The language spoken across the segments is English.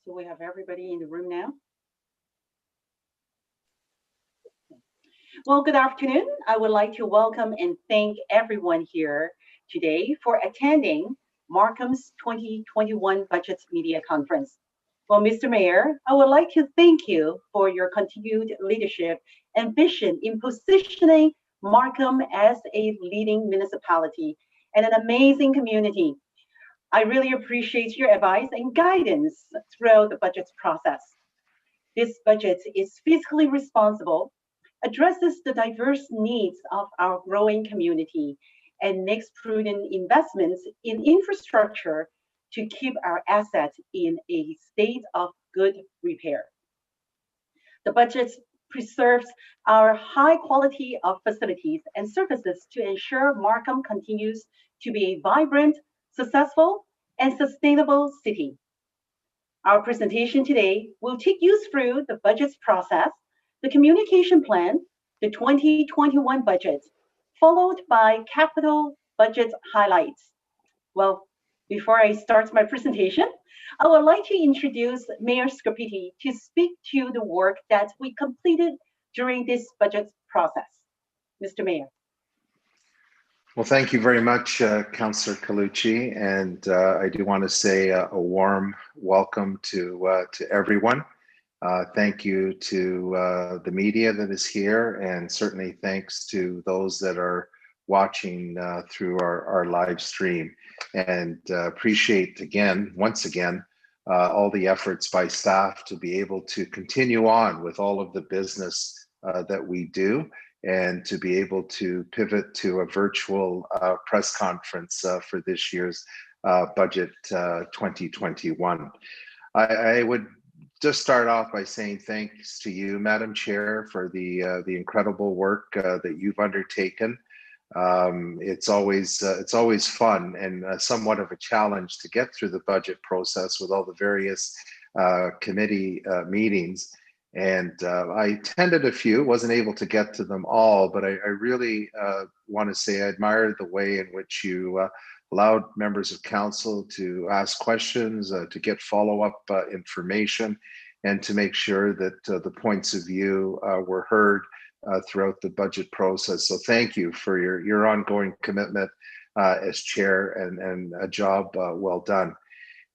So we have everybody in the room now. Well, good afternoon. I would like to welcome and thank everyone here today for attending Markham's 2021 Budget Media Conference. Well, Mr. Mayor, I would like to thank you for your continued leadership and vision in positioning Markham as a leading municipality and an amazing community. I really appreciate your advice and guidance throughout the budget process. This budget is fiscally responsible, addresses the diverse needs of our growing community, and makes prudent investments in infrastructure to keep our assets in a state of good repair. The budget preserves our high quality of facilities and services to ensure Markham continues to be a vibrant, successful, and sustainable city. Our presentation today will take you through the budget process, the communication plan, the 2021 budget, followed by capital budget highlights. Well, before I start my presentation, I would like to introduce Mayor Scarpitti to speak to the work that we completed during this budget process. Mr. Mayor. Well, thank you very much, Councillor Colucci, and I do want to say a warm welcome to everyone. Thank you to the media that is here, and certainly thanks to those that are watching through our live stream. And appreciate once again, all the efforts by staff to be able to continue on with all of the business that we do, and to be able to pivot to a virtual press conference for this year's budget 2021. I would just start off by saying thanks to you, Madam Chair, for the incredible work that you've undertaken. It's always fun and somewhat of a challenge to get through the budget process with all the various committee meetings. And I attended a few, wasn't able to get to them all, but I really want to say I admire the way in which you allowed members of council to ask questions, to get follow-up information, and to make sure that the points of view were heard throughout the budget process. So thank you for your ongoing commitment as chair, and a job well done.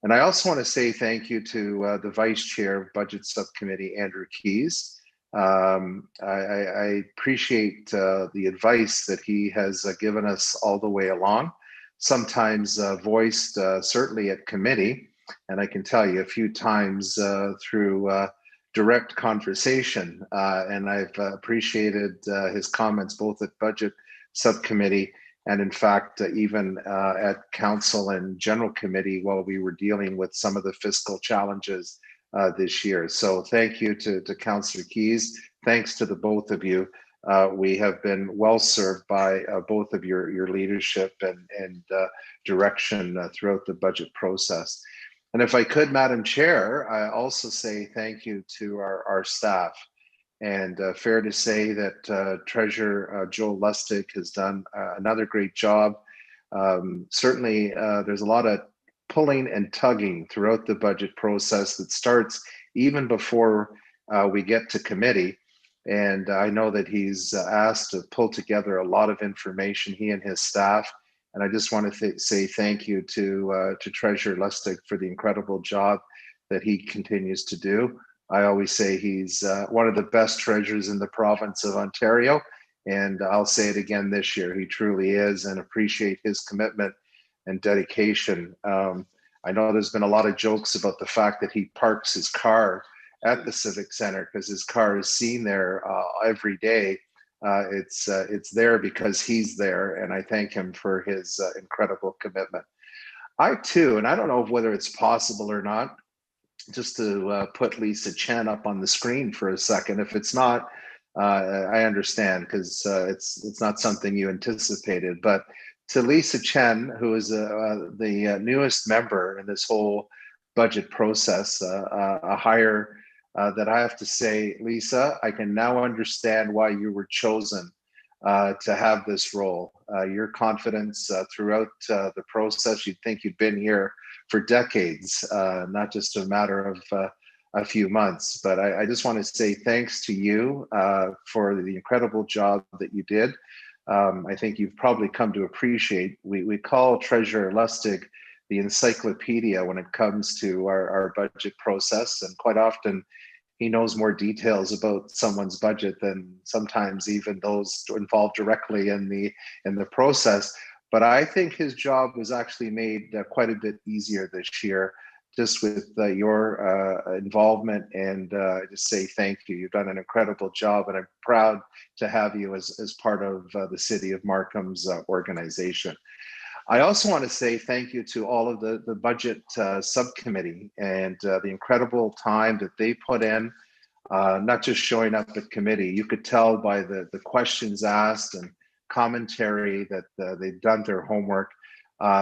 And I also want to say thank you to the Vice Chair of Budget Subcommittee, Andrew Keys. I appreciate the advice that he has given us all the way along, sometimes voiced certainly at committee, and I can tell you a few times through direct conversation, and I've appreciated his comments both at Budget Subcommittee and in fact, even at Council and General Committee while we were dealing with some of the fiscal challenges this year. So thank you to Councillor Keys. Thanks to the both of you. We have been well served by both of your leadership and direction throughout the budget process. And if I could, Madam Chair, I also say thank you to our staff. And fair to say that Treasurer Joe Lustig has done another great job. Certainly, there's a lot of pulling and tugging throughout the budget process that starts even before we get to committee. And I know that he's asked to pull together a lot of information, he and his staff. And I just want to say thank you to Treasurer Lustig for the incredible job that he continues to do. I always say he's one of the best treasurers in the province of Ontario, and I'll say it again this year. He truly is, and appreciate his commitment and dedication. I know there's been a lot of jokes about the fact that he parks his car at the Civic Center because his car is seen there every day. It's there because he's there, and I thank him for his incredible commitment. I too, and I don't know whether it's possible or not, just to put Lisa Chen up on the screen for a second. If it's not, I understand, because it's not something you anticipated. But to Lisa Chen, who is the newest member in this whole budget process, a hire that I have to say, Lisa, I can now understand why you were chosen to have this role. Your confidence throughout the process, you'd think you'd been here for decades, not just a matter of a few months. But I just want to say thanks to you for the incredible job that you did. I think you've probably come to appreciate, we call Treasurer Lustig the encyclopedia when it comes to our budget process. And quite often, he knows more details about someone's budget than sometimes even those involved directly in the process. But I think his job was actually made quite a bit easier this year, just with your involvement. And just say thank you. You've done an incredible job, and I'm proud to have you as part of the City of Markham's organization. I also want to say thank you to all of the budget subcommittee and the incredible time that they put in, not just showing up at committee. You could tell by the questions asked and commentary that they've done their homework.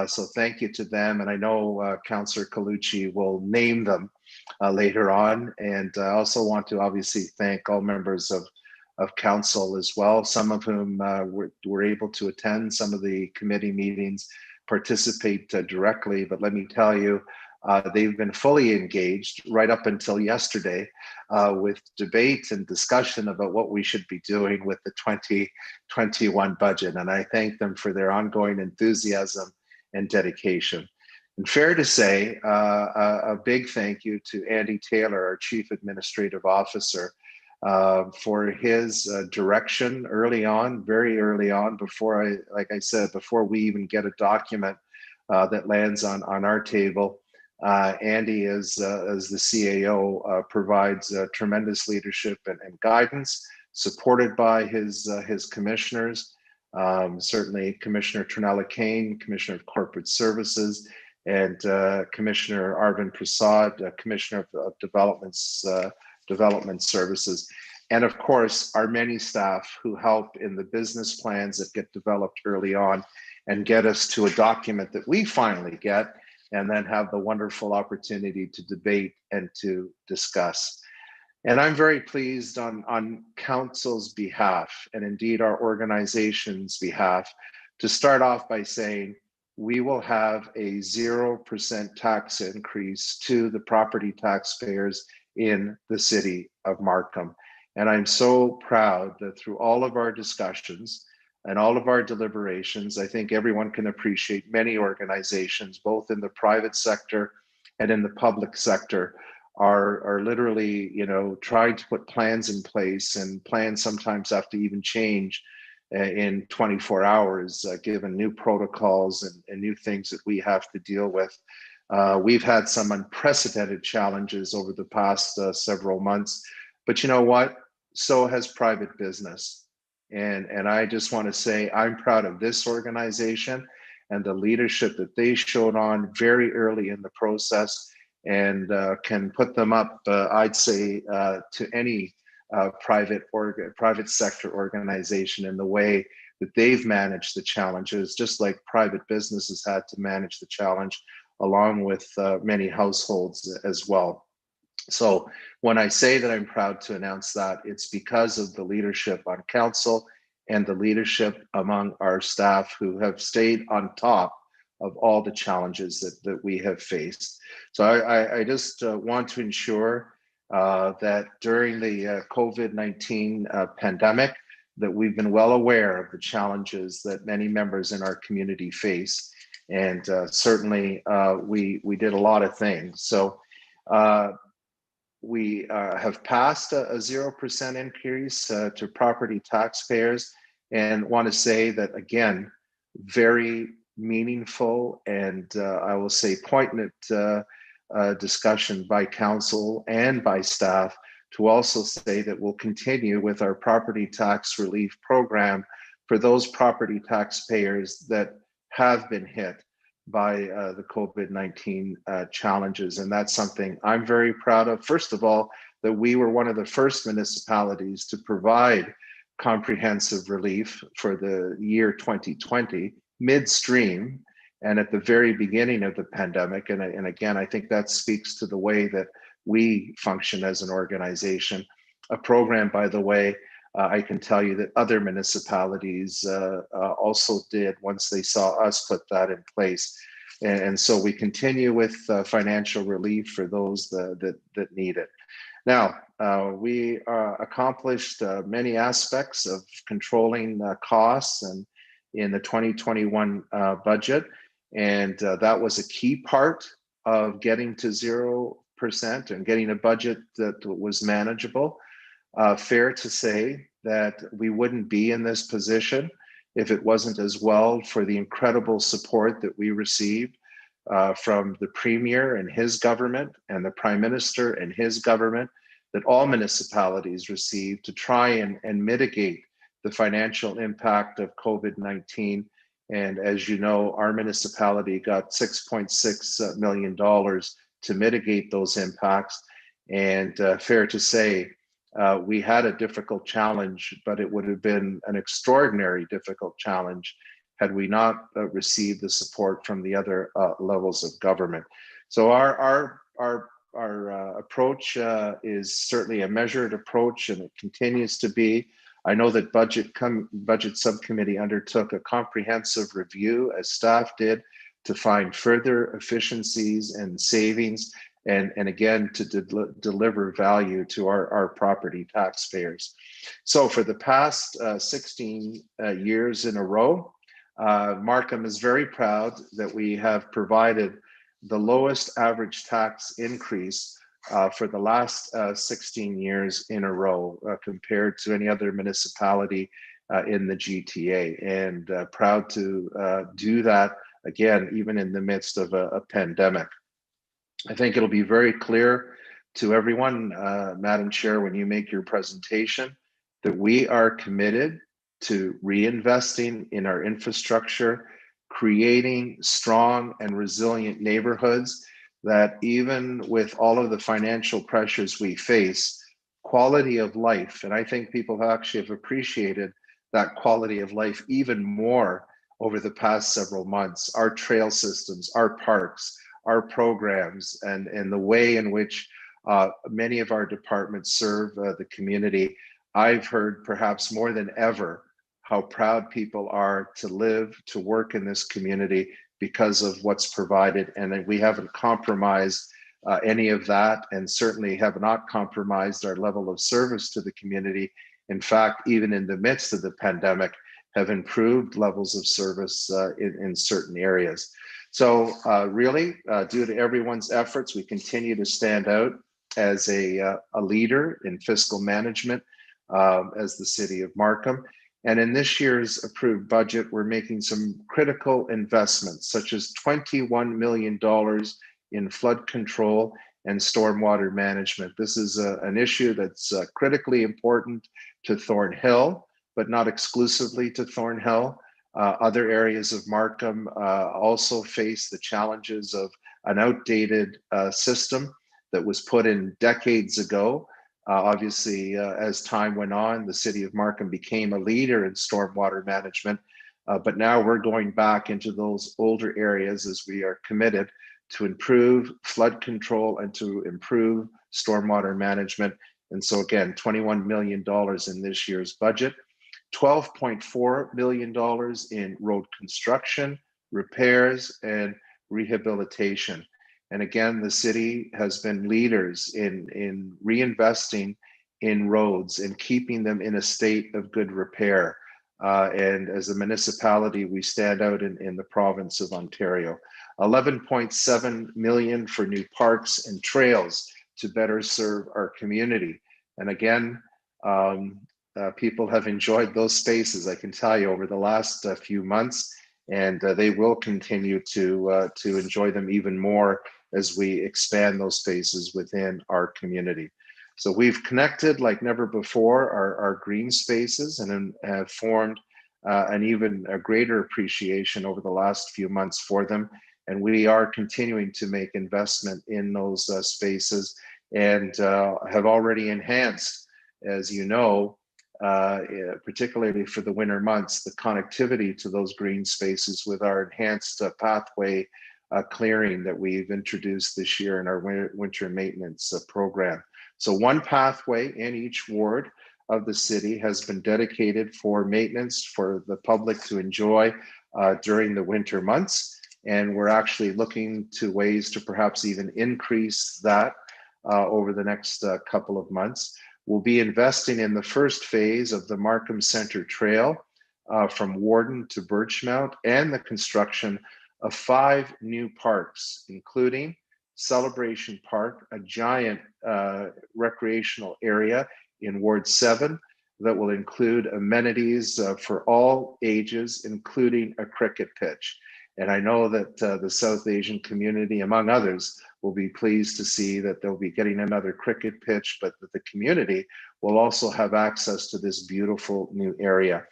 So thank you to them. And I know Councillor Colucci will name them later on. And I also want to obviously thank all members of council as well, some of whom were able to attend some of the committee meetings, participate directly. But let me tell you, they've been fully engaged right up until yesterday with debate and discussion about what we should be doing with the 2021 budget. And I thank them for their ongoing enthusiasm and dedication. And fair to say, a big thank you to Andy Taylor, our Chief Administrative Officer, for his direction early on, very early on, before like I said, before we even get a document that lands on our table. Andy, as the CAO, provides tremendous leadership and guidance, supported by his commissioners, certainly Commissioner Trinella Kane, Commissioner of Corporate Services, and Commissioner Arvind Prasad, Commissioner of Development Services, and of course our many staff who help in the business plans that get developed early on and get us to a document that we finally get and then have the wonderful opportunity to debate and to discuss. And I'm very pleased on council's behalf, and indeed our organization's behalf, to start off by saying we will have a 0% tax increase to the property taxpayers in the City of Markham. And I'm so proud that through all of our discussions and all of our deliberations, I think everyone can appreciate many organizations, both in the private sector and in the public sector, are literally, trying to put plans in place, and plans sometimes have to even change in 24 hours, given new protocols and new things that we have to deal with. We've had some unprecedented challenges over the past several months, but you know what? So has private business. And I just want to say I'm proud of this organization and the leadership that they showed on very early in the process, and can put them up, I'd say, to any private sector organization in the way that they've managed the challenges, just like private businesses had to manage the challenge along with many households as well. So when I say that I'm proud to announce that, it's because of the leadership on council and the leadership among our staff who have stayed on top of all the challenges that we have faced. So I just want to ensure that during the COVID-19 pandemic, that we've been well aware of the challenges that many members in our community face. And certainly we did a lot of things. So we have passed a 0% increase to property taxpayers, and want to say that, again, very meaningful and I will say poignant discussion by council and by staff to also say that we'll continue with our property tax relief program for those property taxpayers that have been hit by the COVID-19 challenges. And that's something I'm very proud of. First of all, that we were one of the first municipalities to provide comprehensive relief for the year 2020, midstream and at the very beginning of the pandemic. And again, I think that speaks to the way that we function as an organization. A program, by the way, I can tell you that other municipalities also did once they saw us put that in place. And so we continue with financial relief for those that need it. Now, we accomplished many aspects of controlling costs and in the 2021 budget, and that was a key part of getting to 0% and getting a budget that was manageable. Fair to say that we wouldn't be in this position if it wasn't as well for the incredible support that we received from the Premier and his government and the Prime Minister and his government, that all municipalities received to try and mitigate the financial impact of COVID-19. And as you know, our municipality got $6.6 million to mitigate those impacts. And fair to say, we had a difficult challenge, but it would have been an extraordinary difficult challenge had we not received the support from the other levels of government. So our approach is certainly a measured approach, and it continues to be. I know that budget subcommittee undertook a comprehensive review, as staff did, to find further efficiencies and savings, and again, to deliver value to our property taxpayers. So for the past 16 years in a row, Markham is very proud that we have provided the lowest average tax increase for the last 16 years in a row compared to any other municipality in the GTA, and proud to do that again, even in the midst of a pandemic. I think it'll be very clear to everyone, Madam Chair, when you make your presentation, that we are committed to reinvesting in our infrastructure, creating strong and resilient neighborhoods that, even with all of the financial pressures we face, quality of life, and I think people actually have appreciated that quality of life even more over the past several months. Our trail systems, our parks, our programs, and the way in which many of our departments serve the community. I've heard perhaps more than ever how proud people are to live, to work in this community because of what's provided, and that we haven't compromised any of that, and certainly have not compromised our level of service to the community. In fact, even in the midst of the pandemic, have improved levels of service in certain areas. So really, due to everyone's efforts, we continue to stand out as a leader in fiscal management as the City of Markham. And in this year's approved budget, we're making some critical investments, such as $21 million in flood control and stormwater management. This is an issue that's critically important to Thornhill, but not exclusively to Thornhill. Other areas of Markham also face the challenges of an outdated system that was put in decades ago. Obviously, as time went on, the City of Markham became a leader in stormwater management, but now we're going back into those older areas as we are committed to improve flood control and to improve stormwater management. And so again, $21 million in this year's budget, $12.4 million in road construction, repairs, and rehabilitation. And again, the city has been leaders in reinvesting in roads and keeping them in a state of good repair. And as a municipality, we stand out in the province of Ontario. $11.7 million for new parks and trails to better serve our community. And again, people have enjoyed those spaces, I can tell you, over the last few months, and they will continue to enjoy them even more as we expand those spaces within our community. So we've connected like never before our green spaces, and have formed an even a greater appreciation over the last few months for them. And we are continuing to make investment in those spaces, and have already enhanced, as you know, particularly for the winter months, the connectivity to those green spaces with our enhanced pathway clearing that we've introduced this year in our winter maintenance program. So one pathway in each ward of the city has been dedicated for maintenance for the public to enjoy during the winter months. And we're actually looking to ways to perhaps even increase that over the next couple of months. We'll be investing in the first phase of the Markham Center Trail from Warden to Birchmount, and the construction of 5 new parks, including Celebration Park, a giant recreational area in Ward 7 that will include amenities for all ages, including a cricket pitch. And I know that the South Asian community, among others, will be pleased to see that they'll be getting another cricket pitch, but that the community will also have access to this beautiful new area.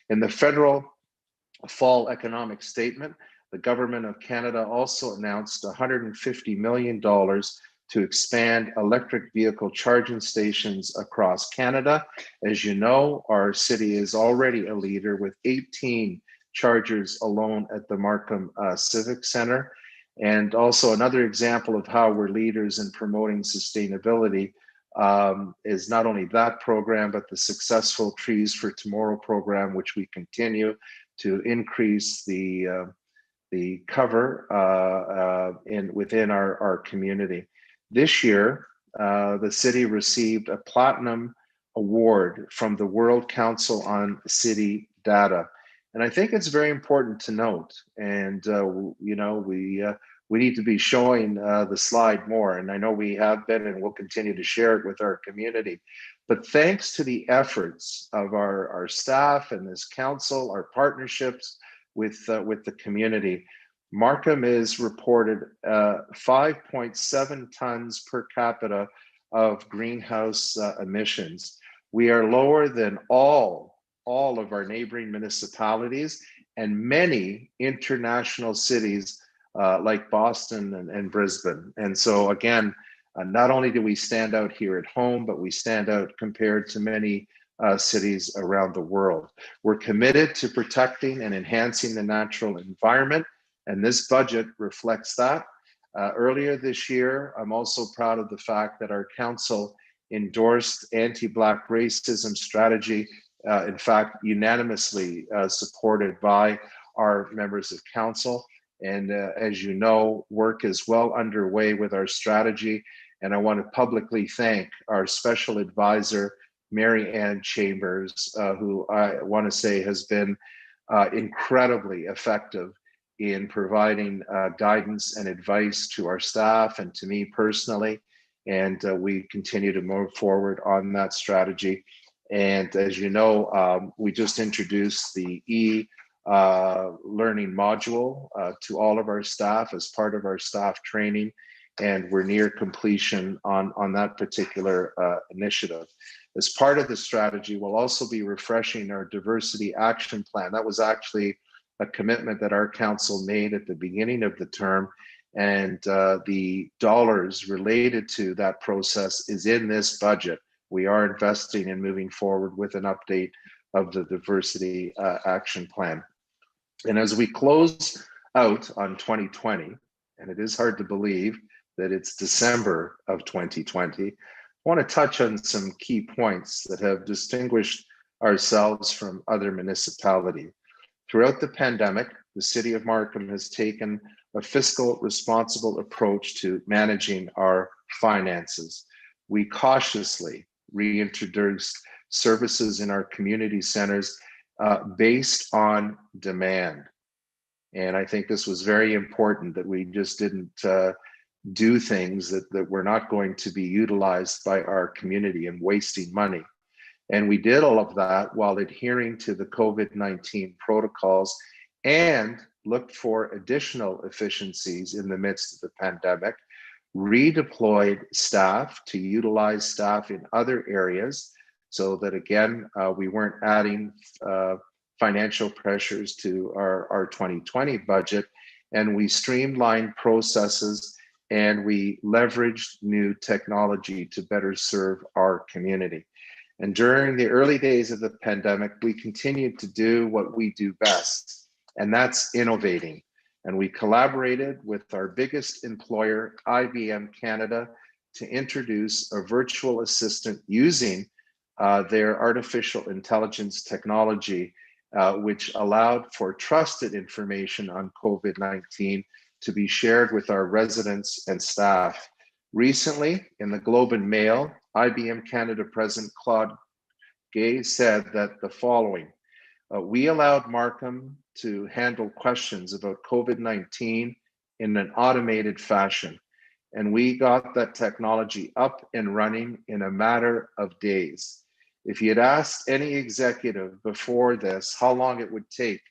In the federal fall economic statement, the Government of Canada also announced $150 million to expand electric vehicle charging stations across Canada. As you know, our city is already a leader with 18 chargers alone at the Markham Civic Center. And also another example of how we're leaders in promoting sustainability is not only that program, but the successful Trees for Tomorrow program, which we continue to increase the cover within our community. This year, the city received a platinum award from the World Council on City Data. And I think it's very important to note, and we need to be showing the slide more. And I know we have been, and we'll continue to share it with our community. But thanks to the efforts of our staff and this council, our partnerships with the community, Markham is reported 5.7 tons per capita of greenhouse emissions. We are lower than all of our neighboring municipalities and many international cities like Boston and Brisbane. And so again, not only do we stand out here at home, but we stand out compared to many cities around the world. We're committed to protecting and enhancing the natural environment, and this budget reflects that. Earlier this year, I'm also proud of the fact that our council endorsed anti-Black racism strategy, in fact, unanimously supported by our members of council. And as you know, work is well underway with our strategy. And I want to publicly thank our special advisor, Mary Ann Chambers, who I want to say has been incredibly effective in providing guidance and advice to our staff and to me personally. And we continue to move forward on that strategy. And as you know, we just introduced the learning module to all of our staff as part of our staff training, and we're near completion on that particular initiative. As part of the strategy, we'll also be refreshing our diversity action plan. That was actually a commitment that our council made at the beginning of the term, and the dollars related to that process is in this budget. We are investing in moving forward with an update of the diversity action plan. And as we close out on 2020, and it is hard to believe that it's December of 2020, I want to touch on some key points that have distinguished ourselves from other municipalities. Throughout the pandemic, the City of Markham has taken a fiscal responsible approach to managing our finances. We cautiously reintroduced services in our community centers based on demand. And I think this was very important, that we just didn't do things that were not going to be utilized by our community and wasting money. And we did all of that while adhering to the COVID-19 protocols and looked for additional efficiencies in the midst of the pandemic, redeployed staff to utilize staff in other areas so that, again, we weren't adding financial pressures to our 2020 budget. And we streamlined processes and we leveraged new technology to better serve our community. And during the early days of the pandemic, we continued to do what we do best, and that's innovating. And we collaborated with our biggest employer, IBM Canada, to introduce a virtual assistant using their artificial intelligence technology, which allowed for trusted information on COVID-19 to be shared with our residents and staff. Recently, in the Globe and Mail, IBM Canada President Claude Gay said that the following: we allowed Markham to handle questions about COVID-19 in an automated fashion, and we got that technology up and running in a matter of days. If you had asked any executive before this how long it would take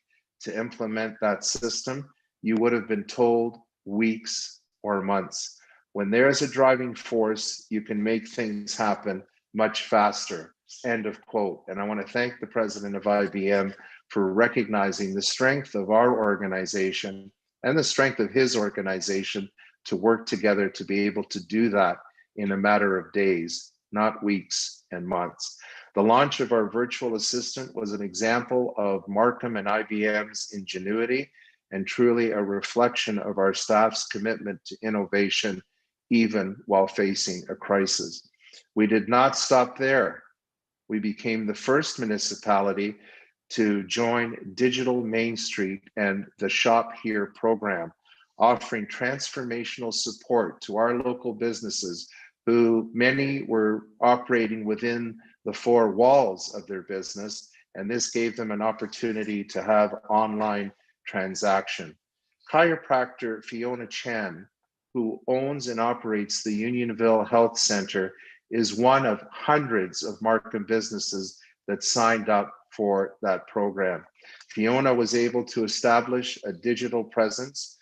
to implement that system, you would have been told weeks or months. When there's a driving force, you can make things happen much faster. End of quote. And I want to thank the president of IBM for recognizing the strength of our organization and the strength of his organization to work together to be able to do that in a matter of days, not weeks and months. The launch of our virtual assistant was an example of Markham and IBM's ingenuity and truly a reflection of our staff's commitment to innovation, even while facing a crisis. We did not stop there. We became the first municipality to join Digital Main Street and the Shop Here program, offering transformational support to our local businesses who many were operating within the four walls of their business, and this gave them an opportunity to have online transaction. Chiropractor Fiona Chan, who owns and operates the Unionville Health Center, is one of hundreds of Markham businesses that signed up for that program. Fiona was able to establish a digital presence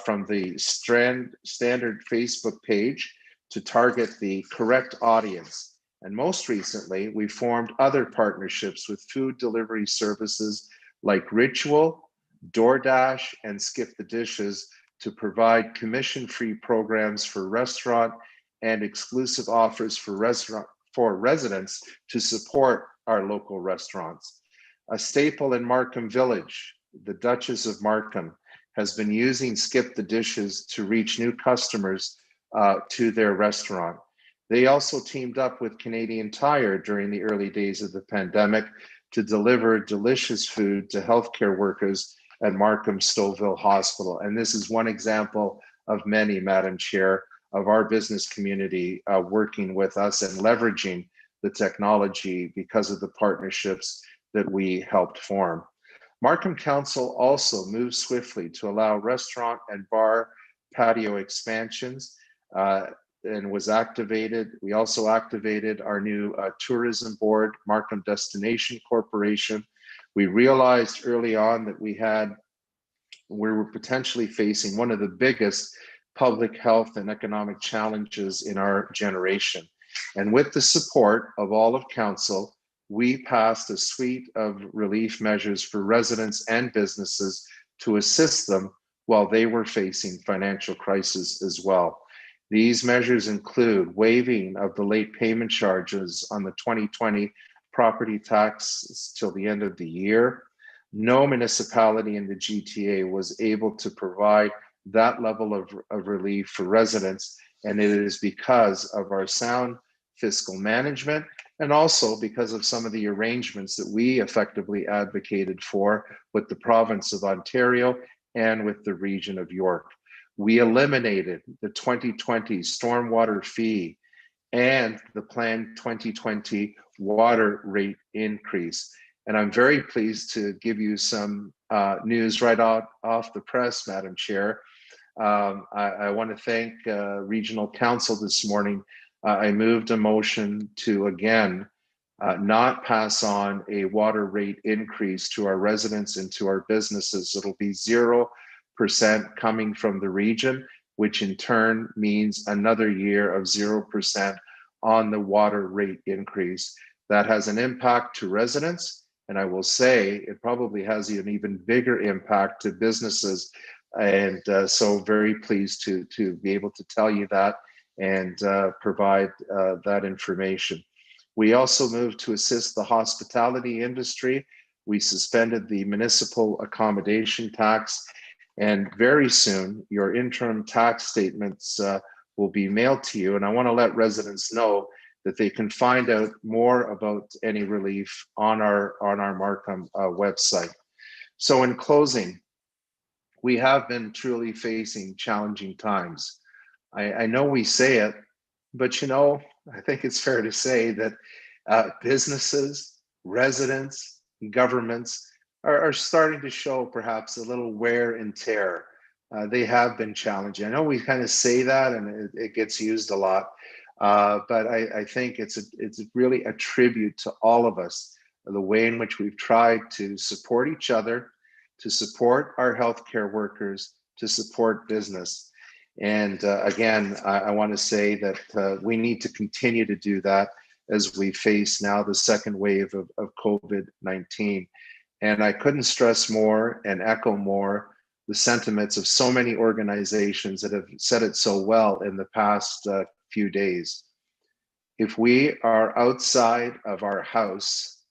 from the standard Facebook page to target the correct audience. And most recently, we formed other partnerships with food delivery services like Ritual, DoorDash, and Skip the Dishes to provide commission-free programs for restaurant and exclusive offers for residents to support our local restaurants. A staple in Markham Village, the Duchess of Markham, has been using Skip the Dishes to reach new customers to their restaurant. They also teamed up with Canadian Tire during the early days of the pandemic to deliver delicious food to healthcare workers at Markham Stouffville Hospital. And this is one example of many, Madam Chair, of our business community working with us and leveraging the technology because of the partnerships that we helped form. Markham Council also moved swiftly to allow restaurant and bar patio expansions and was activated. We also activated our new tourism board, Markham Destination Corporation. We realized early on that we were potentially facing one of the biggest public health and economic challenges in our generation. And with the support of all of council, we passed a suite of relief measures for residents and businesses to assist them while they were facing financial crisis as well. These measures include waiving of the late payment charges on the 2020 property tax till the end of the year. No municipality in the GTA was able to provide that level of relief for residents, and it is because of our sound fiscal management and also because of some of the arrangements that we effectively advocated for with the province of Ontario and with the region of York. We eliminated the 2020 stormwater fee and the planned 2020 water rate increase. And I'm very pleased to give you some news right off the press, Madam Chair. I want to thank Regional Council this morning. I moved a motion to again not pass on a water rate increase to our residents and to our businesses. It'll be 0% coming from the region, which in turn means another year of 0% on the water rate increase. That has an impact to residents, and I will say it probably has an even bigger impact to businesses. And so very pleased to be able to tell you that and provide that information. We also moved to assist the hospitality industry. We suspended the municipal accommodation tax, and very soon your interim tax statements will be mailed to you. And I want to let residents know that they can find out more about any relief on our Markham website. So in closing, we have been truly facing challenging times. I know we say it, but I think it's fair to say that businesses, residents, governments are starting to show perhaps a little wear and tear. They have been challenging. I know we kind of say that and it gets used a lot, but I think it's really a tribute to all of us, the way in which we've tried to support each other, to support our healthcare workers, to support business. And again, I want to say that we need to continue to do that as we face now the second wave of COVID-19. And I couldn't stress more and echo more the sentiments of so many organizations that have said it so well in the past few days. If we are outside of our house,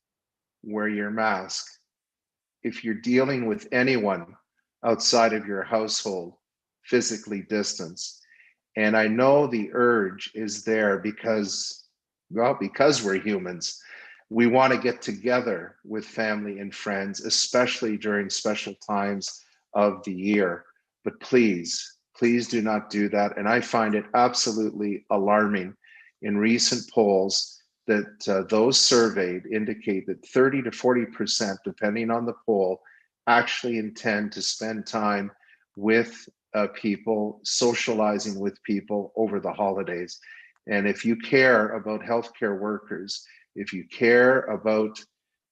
wear your mask. If you're dealing with anyone outside of your household, physically distance. And I know the urge is there because we're humans. We want to get together with family and friends, especially during special times of the year. But please do not do that. And I find it absolutely alarming in recent polls that those surveyed indicate that 30 to 40%, depending on the poll, actually intend to spend time with people, socializing with people over the holidays. And if you care about healthcare workers, if you care about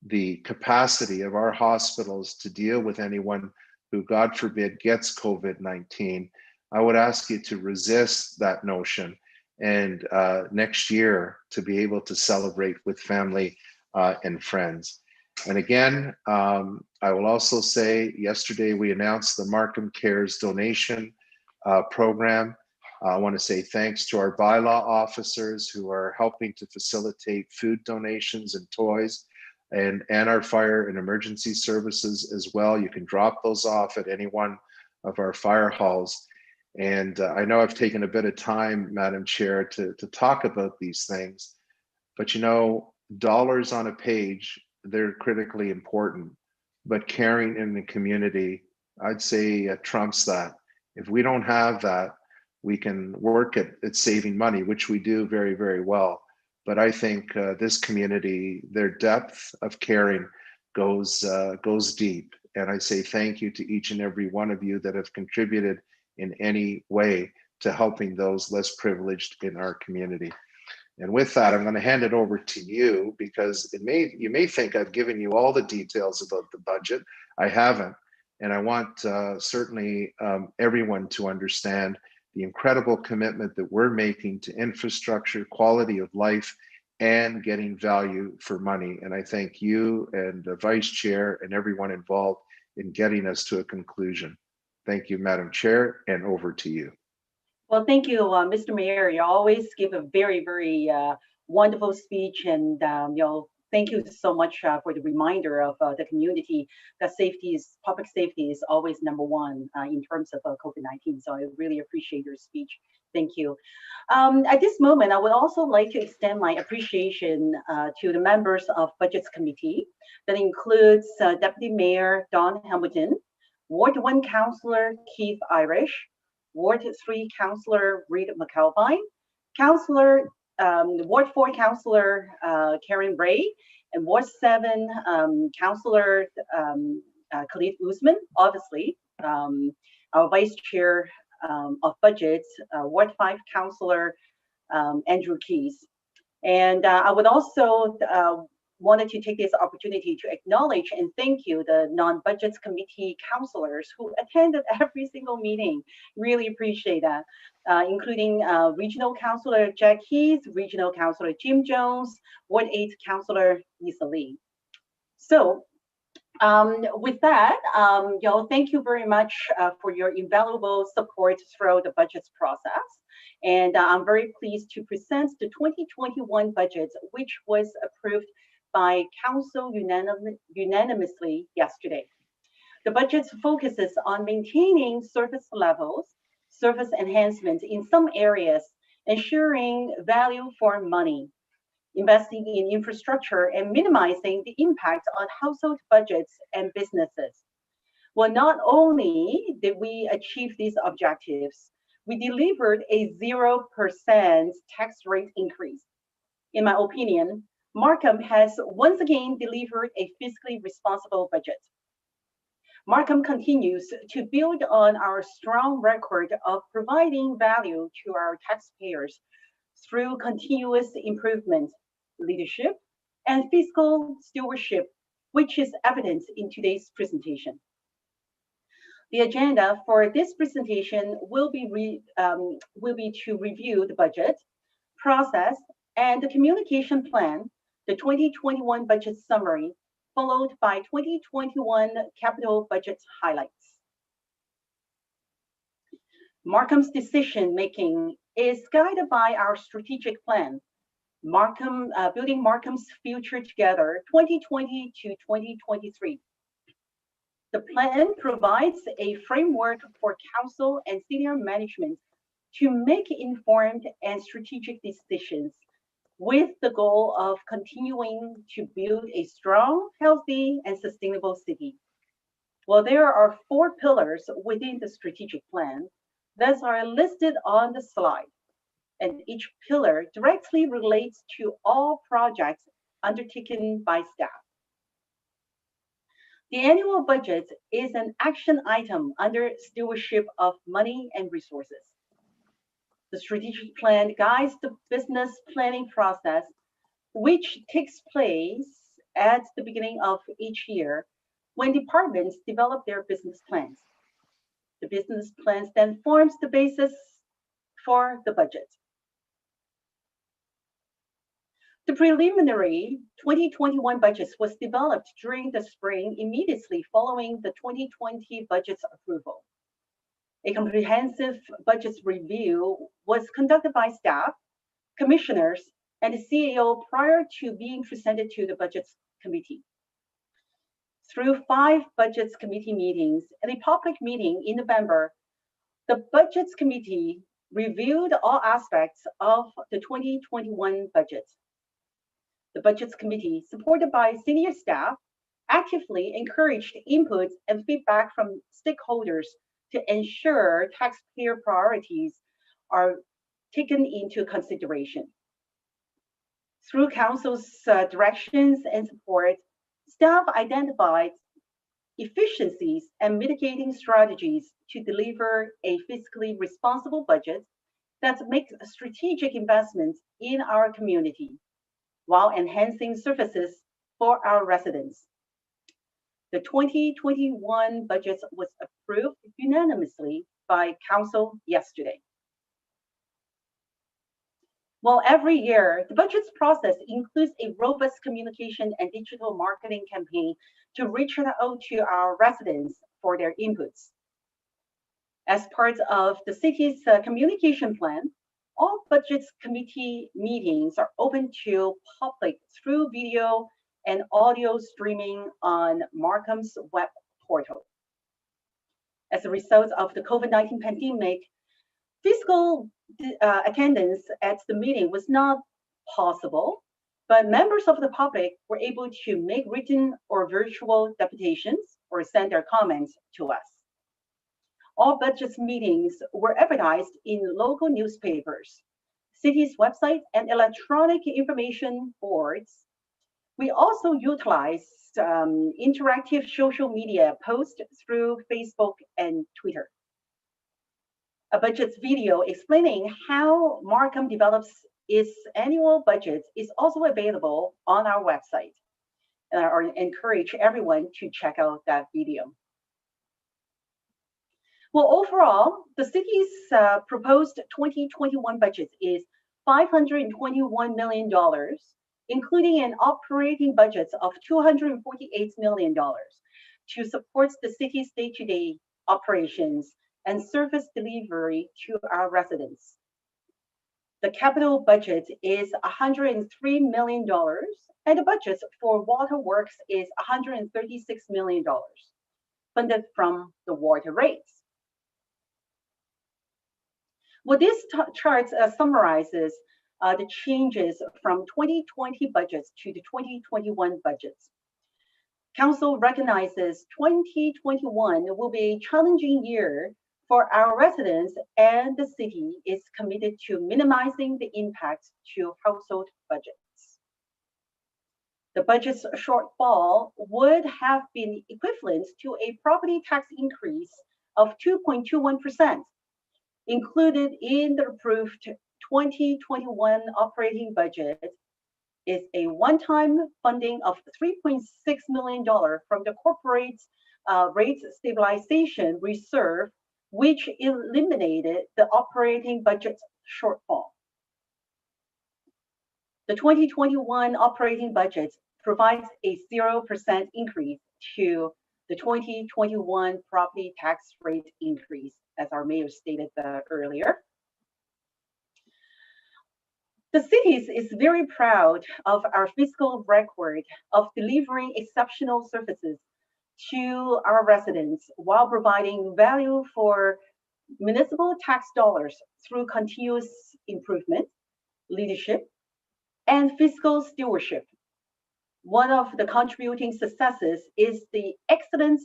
the capacity of our hospitals to deal with anyone who, God forbid, gets COVID-19, I would ask you to resist that notion and next year to be able to celebrate with family and friends. And again, I will also say yesterday we announced the Markham Cares donation program. I want to say thanks to our bylaw officers who are helping to facilitate food donations and toys, and our fire and emergency services as well. You can drop those off at any one of our fire halls. And I know I've taken a bit of time, Madam Chair, to talk about these things, but dollars on a page, they're critically important, but caring in the community, I'd say trumps that. If we don't have that, we can work at saving money, which we do very, very well. But I think this community, their depth of caring goes deep. And I say thank you to each and every one of you that have contributed in any way to helping those less privileged in our community. And with that, I'm going to hand it over to you because you may think I've given you all the details about the budget. I haven't. And I want certainly everyone to understand the incredible commitment that we're making to infrastructure, quality of life, and getting value for money. And I thank you and the Vice Chair and everyone involved in getting us to a conclusion. Thank you, Madam Chair, and over to you. Well, thank you, Mr. Mayor. You always give a very, very wonderful speech, and thank you so much for the reminder of the community that public safety is always number one in terms of COVID-19. So I really appreciate your speech. Thank you. At this moment, I would also like to extend my appreciation to the members of Budgets Committee. That includes Deputy Mayor Don Hamilton, Ward 1 Councillor Keith Irish, Ward 3 Councillor Reed McAlpine, Ward 4 Councillor Karen Bray, and Ward 7 Councillor Khalid Usman, obviously, our Vice Chair of Budgets, Ward 5 Councillor Andrew Keys. And I would also wanted to take this opportunity to acknowledge and thank you, the non-budgets committee councillors who attended every single meeting. Really appreciate that, including Regional Councillor Jack Heath, Regional Councillor Jim Jones, Ward 8 Councillor Lisa Lee. So with that, thank you very much for your invaluable support throughout the budgets process. And I'm very pleased to present the 2021 budget, which was approved by Council unanimously yesterday. The budget focuses on maintaining service levels, service enhancements in some areas, ensuring value for money, investing in infrastructure and minimizing the impact on household budgets and businesses. Well, not only did we achieve these objectives, we delivered a 0% tax rate increase. In my opinion, Markham has once again delivered a fiscally responsible budget. Markham continues to build on our strong record of providing value to our taxpayers through continuous improvement, leadership, and fiscal stewardship, which is evident in today's presentation. The agenda for this presentation will be to review the budget, process, and the communication plan, the 2021 budget summary, followed by 2021 capital budget highlights. Markham's decision making is guided by our strategic plan, Building Markham's Future Together 2020 to 2023. The plan provides a framework for council and senior management to make informed and strategic decisions with the goal of continuing to build a strong, healthy, and sustainable city. Well, there are 4 pillars within the strategic plan that are listed on the slide, and each pillar directly relates to all projects undertaken by staff. The annual budget is an action item under stewardship of money and resources. The strategic plan guides the business planning process, which takes place at the beginning of each year when departments develop their business plans. The business plans then forms the basis for the budget. The preliminary 2021 budget was developed during the spring immediately following the 2020 budget's approval. A comprehensive budget review was conducted by staff, commissioners, and the CEO prior to being presented to the Budgets Committee. Through 5 Budgets Committee meetings and a public meeting in November, the Budgets Committee reviewed all aspects of the 2021 budget. The Budgets Committee, supported by senior staff, actively encouraged input and feedback from stakeholders to ensure taxpayer priorities are taken into consideration. Through Council's directions and support, staff identified efficiencies and mitigating strategies to deliver a fiscally responsible budget that makes strategic investments in our community while enhancing services for our residents. The 2021 budget was approved unanimously by Council yesterday. Well, every year, the budget's process includes a robust communication and digital marketing campaign to reach out to our residents for their inputs. As part of the city's communication plan, all budgets committee meetings are open to public through video and audio streaming on Markham's web portal. As a result of the COVID-19 pandemic, physical attendance at the meeting was not possible, but members of the public were able to make written or virtual deputations or send their comments to us. All budget meetings were advertised in local newspapers, city's website, and electronic information boards. We also utilized interactive social media posts through Facebook and Twitter. A budget video explaining how Markham develops its annual budget is also available on our website. And I encourage everyone to check out that video. Well, overall, the city's proposed 2021 budget is $521 million, including an operating budget of $248 million to support the city's day-to-day operations and service delivery to our residents. The capital budget is $103 million, and the budget for waterworks is $136 million, funded from the water rates. Well, this chart summarizes the changes from 2020 budgets to the 2021 budgets. Council recognizes 2021 will be a challenging year for our residents, and the city is committed to minimizing the impact to household budgets. The budget's shortfall would have been equivalent to a property tax increase of 2.21%. Included in the approved 2021 operating budget is a one-time funding of $3.6 million from the corporate rate stabilization reserve, which eliminated the operating budget shortfall. The 2021 operating budget provides a 0% increase to the 2021 property tax rate increase, as our mayor stated earlier. The city is very proud of our fiscal record of delivering exceptional services to our residents while providing value for municipal tax dollars through continuous improvement, leadership, and fiscal stewardship. One of the contributing successes is the Excellence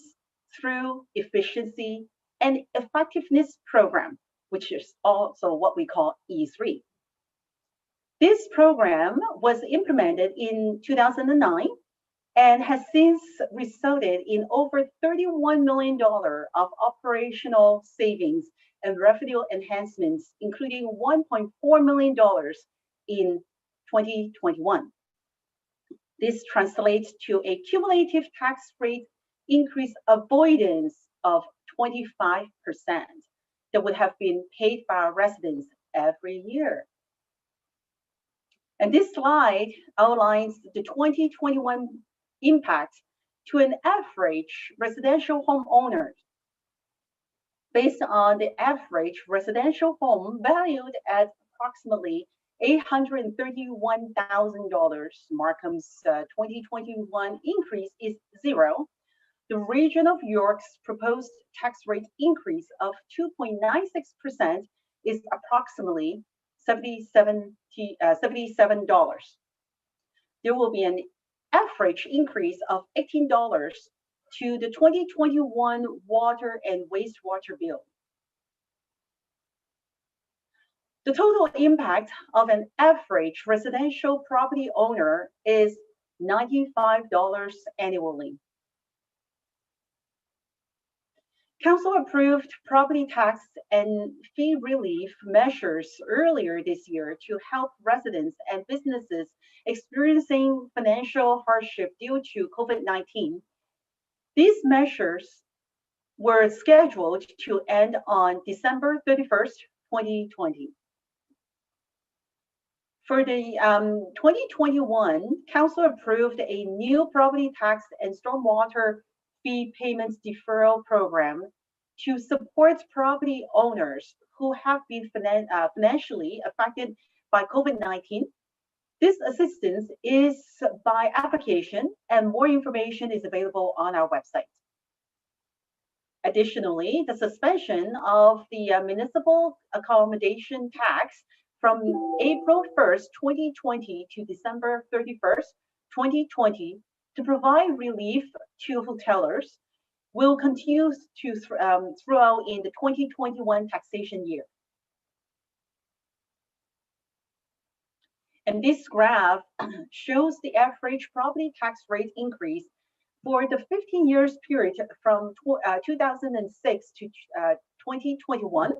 through Efficiency and Effectiveness program, which is also what we call E3. This program was implemented in 2009 and has since resulted in over $31 million of operational savings and revenue enhancements, including $1.4 million in 2021. This translates to a cumulative tax rate increase avoidance of 25% that would have been paid by our residents every year. And this slide outlines the 2021 impact to an average residential homeowner. Based on the average residential home valued at approximately $831,000, Markham's 2021 increase is zero. The region of York's proposed tax rate increase of 2.96% is approximately $77. There will be an average increase of $18 to the 2021 water and wastewater bill. The total impact of an average residential property owner is $95 annually. Council approved property tax and fee relief measures earlier this year to help residents and businesses experiencing financial hardship due to COVID-19. These measures were scheduled to end on December 31st, 2020. For the 2021, Council approved a new property tax and stormwater fee payments deferral program to support property owners who have been financially affected by COVID-19. This assistance is by application, and more information is available on our website. Additionally, the suspension of the municipal accommodation tax from April 1st, 2020 to December 31st, 2020 to provide relief to hotelers will continue throughout in the 2021 taxation year. And this graph shows the average property tax rate increase for the 15 years period from 2006 to 2021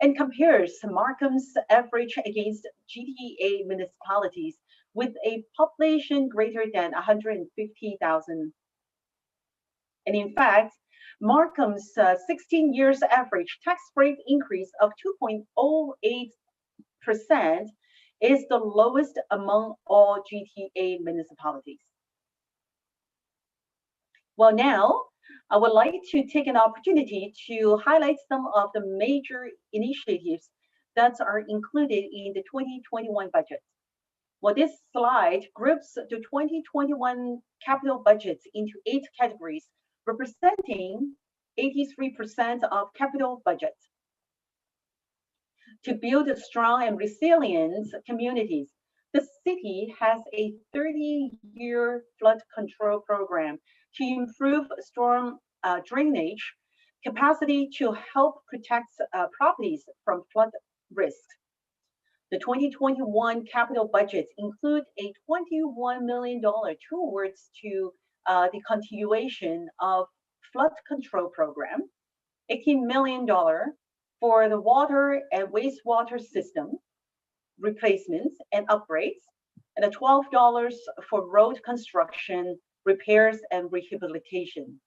and compares Markham's average against GTA municipalities with a population greater than 150,000. And in fact, Markham's 16 years average tax rate increase of 2.08% is the lowest among all GTA municipalities. Well, now I would like to take an opportunity to highlight some of the major initiatives that are included in the 2021 budget. Well, this slide groups the 2021 capital budgets into 8 categories, representing 83% of capital budget. To build strong and resilient communities, the city has a 30-year flood control program to improve storm drainage capacity to help protect properties from flood risk. The 2021 capital budgets include a $21 million towards to the continuation of flood control program, $18 million for the water and wastewater system replacements and upgrades, and $12 for road construction, repairs, and rehabilitation.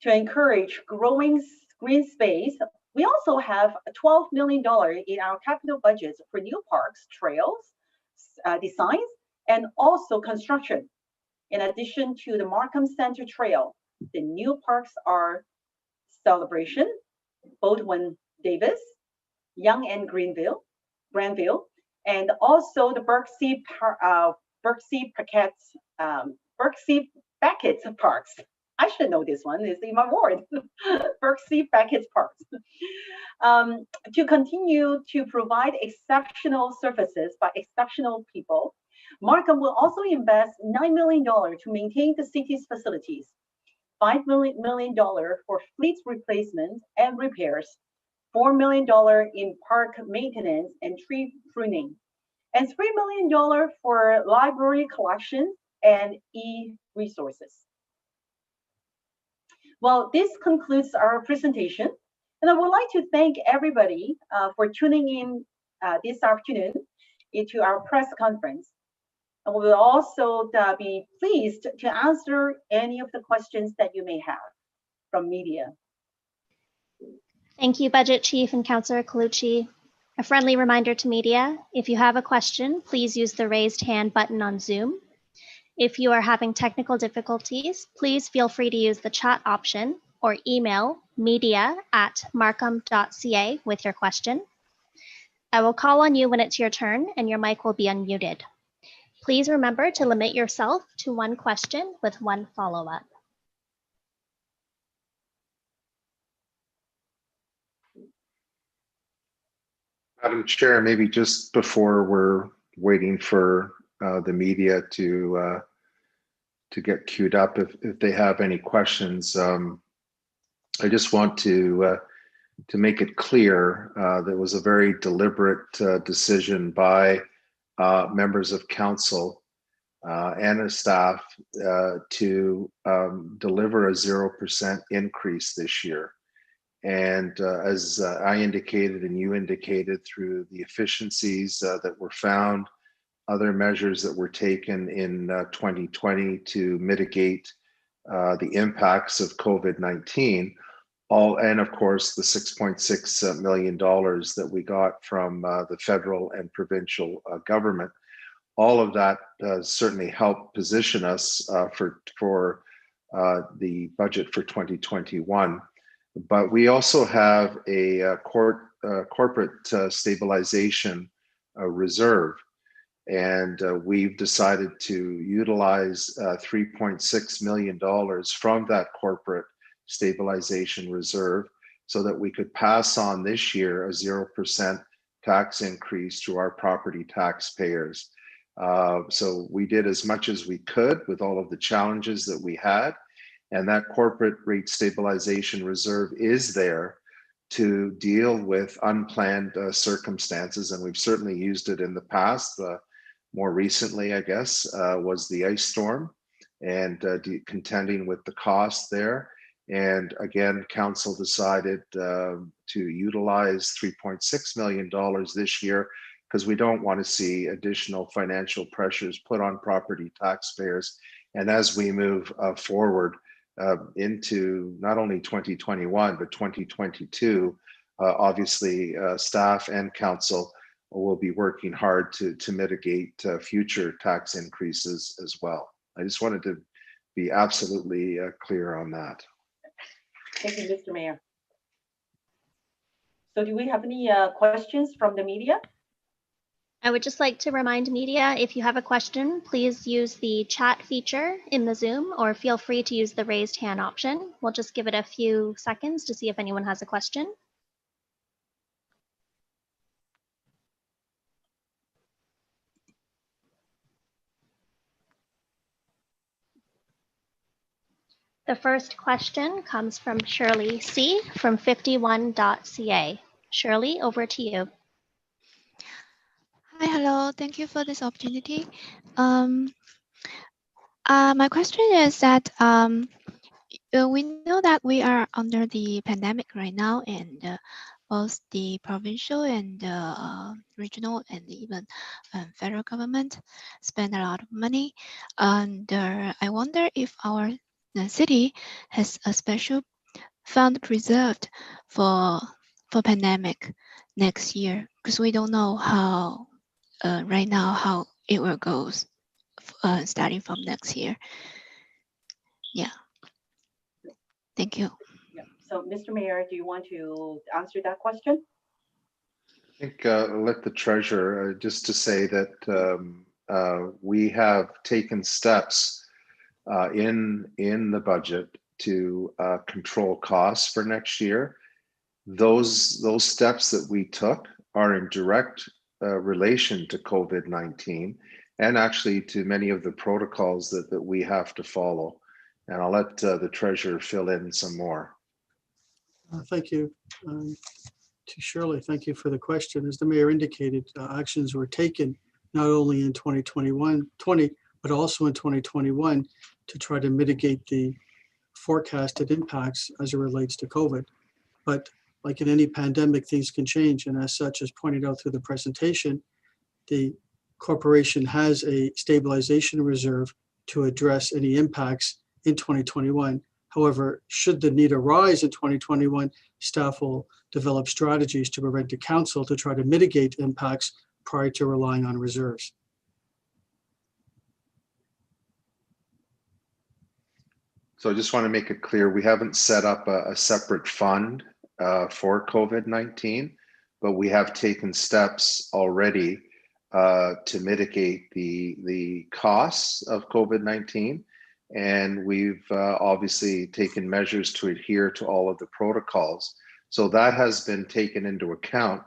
To encourage growing green space, we also have $12 million in our capital budgets for new parks, trails, designs, and also construction. In addition to the Markham Center Trail, the new parks are Celebration, Baldwin Davis, Young and Granville, and also the Berksea Beckett Parks. I should know this one. It's in my ward. Berksea Beckett Parks. To continue to provide exceptional services by exceptional people, Markham will also invest $9 million to maintain the city's facilities, $5 million for fleet replacement and repairs, $4 million in park maintenance and tree pruning, and $3 million for library collections and e-resources. Well, this concludes our presentation, and I would like to thank everybody for tuning in this afternoon into our press conference. And we will also be pleased to answer any of the questions that you may have from media. Thank you, Budget Chief and Councillor Colucci. A friendly reminder to media, if you have a question, please use the raised hand button on Zoom. If you are having technical difficulties, please feel free to use the chat option or email media@markham.ca with your question. I will call on you when it's your turn and your mic will be unmuted. Please remember to limit yourself to one question with one follow-up. Madam Chair, maybe just before we're waiting for the media to get queued up, if they have any questions, I just want to make it clear there was a very deliberate decision by members of council and the staff to deliver a 0% increase this year. And as I indicated and you indicated, through the efficiencies that were found, other measures that were taken in 2020 to mitigate the impacts of COVID-19, and of course the $6.6 million that we got from the federal and provincial government, all of that certainly helped position us for the budget for 2021. But we also have a corporate stabilization reserve, and we've decided to utilize $3.6 million from that corporate stabilization reserve so that we could pass on this year a 0% tax increase to our property taxpayers. So we did as much as we could with all of the challenges that we had. And that corporate rate stabilization reserve is there to deal with unplanned circumstances. And we've certainly used it in the past. More recently, I guess, was the ice storm and contending with the cost there. And again, council decided to utilize $3.6 million this year because we don't want to see additional financial pressures put on property taxpayers. And as we move forward, into not only 2021 but 2022, obviously staff and council will be working hard to mitigate future tax increases as well. I just wanted to be absolutely clear on that. Thank you, Mr. Mayor. So do we have any questions from the media? I would just like to remind media, if you have a question, please use the chat feature in the Zoom or feel free to use the raised hand option. We'll just give it a few seconds to see if anyone has a question. The first question comes from Shirley C. from 51.ca. Shirley, over to you. Hi, hello. Thank you for this opportunity. My question is that we know that we are under the pandemic right now, and both the provincial and regional and even federal government spend a lot of money. And I wonder if the city has a special fund preserved for pandemic next year, because we don't know how right now how it will go starting from next year. Yeah. Thank you. Yeah. So, Mr. Mayor, do you want to answer that question? I think I'll let the treasurer, just to say that we have taken steps in the budget to control costs for next year. Those steps that we took are in direct relation to COVID-19 and actually to many of the protocols that we have to follow. And I'll let the treasurer fill in some more. Thank you. To Shirley, thank you for the question. As the mayor indicated, actions were taken not only in 2020, but also in 2021 to try to mitigate the forecasted impacts as it relates to COVID. But like in any pandemic, things can change. And as such, as pointed out through the presentation, the corporation has a stabilization reserve to address any impacts in 2021. However, should the need arise in 2021, staff will develop strategies to prevent the council to try to mitigate impacts prior to relying on reserves. So I just want to make it clear, we haven't set up a separate fund for COVID-19, but we have taken steps already to mitigate the costs of COVID-19. And we've obviously taken measures to adhere to all of the protocols. So that has been taken into account.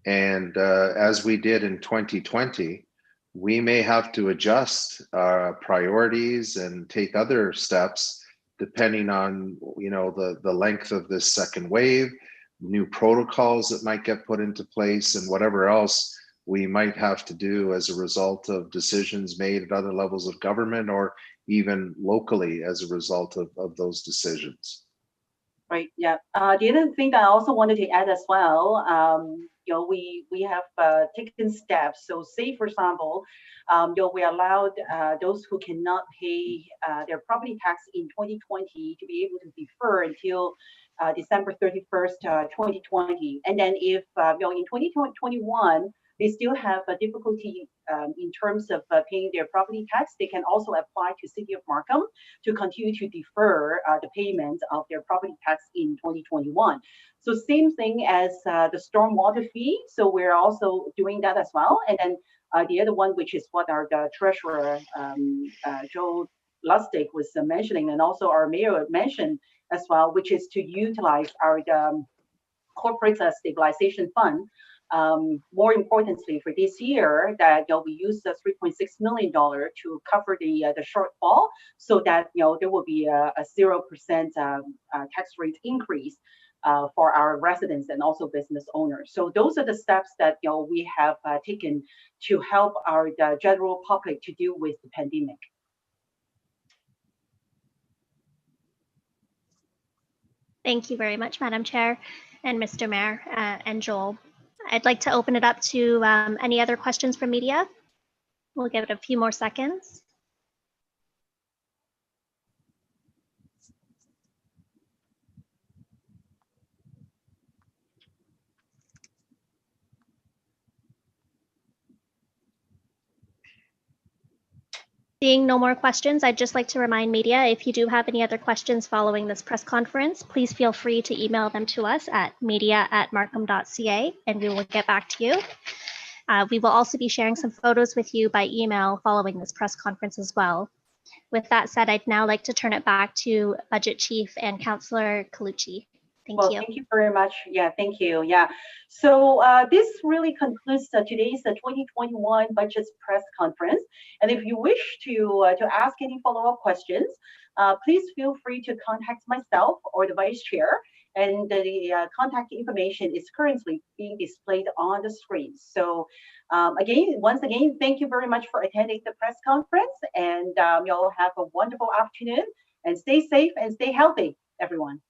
And as we did in 2020, we may have to adjust our priorities and take other steps depending on, the length of this second wave, new protocols that might get put into place, and whatever else we might have to do as a result of decisions made at other levels of government or even locally as a result of those decisions. Right. Yeah. The other thing that I also wanted to add as well, we have taken steps. So, say for example, we allowed those who cannot pay their property tax in 2020 to be able to defer until December 31st, 2020. And then if in 2021 they still have a difficulty in terms of paying their property tax, they can also apply to City of Markham to continue to defer the payment of their property tax in 2021. So same thing as the stormwater fee. So we're also doing that as well. And then the other one, which is what our treasurer, Joe Lustig, was mentioning, and also our mayor mentioned as well, which is to utilize our corporate stabilization fund. More importantly, for this year, that we use the $3.6 million to cover the shortfall, so that there will be a 0% tax rate increase for our residents and also business owners. So those are the steps that we have taken to help our general public to deal with the pandemic. Thank you very much, Madam Chair and Mr. Mayor and Joel. I'd like to open it up to any other questions from media. We'll give it a few more seconds. Seeing no more questions, I'd just like to remind media, if you do have any other questions following this press conference, please feel free to email them to us at media@markham.ca, and we will get back to you. We will also be sharing some photos with you by email following this press conference as well. With that said, I'd now like to turn it back to Budget Chief and Councillor Colucci. Thank Well, you. thank you very much. Yeah, thank you. Yeah. So this really concludes today's 2021 Budgets Press Conference. And if you wish to ask any follow-up questions, please feel free to contact myself or the Vice Chair. And the contact information is currently being displayed on the screen. So once again, thank you very much for attending the press conference. And y'all have a wonderful afternoon. And stay safe and stay healthy, everyone.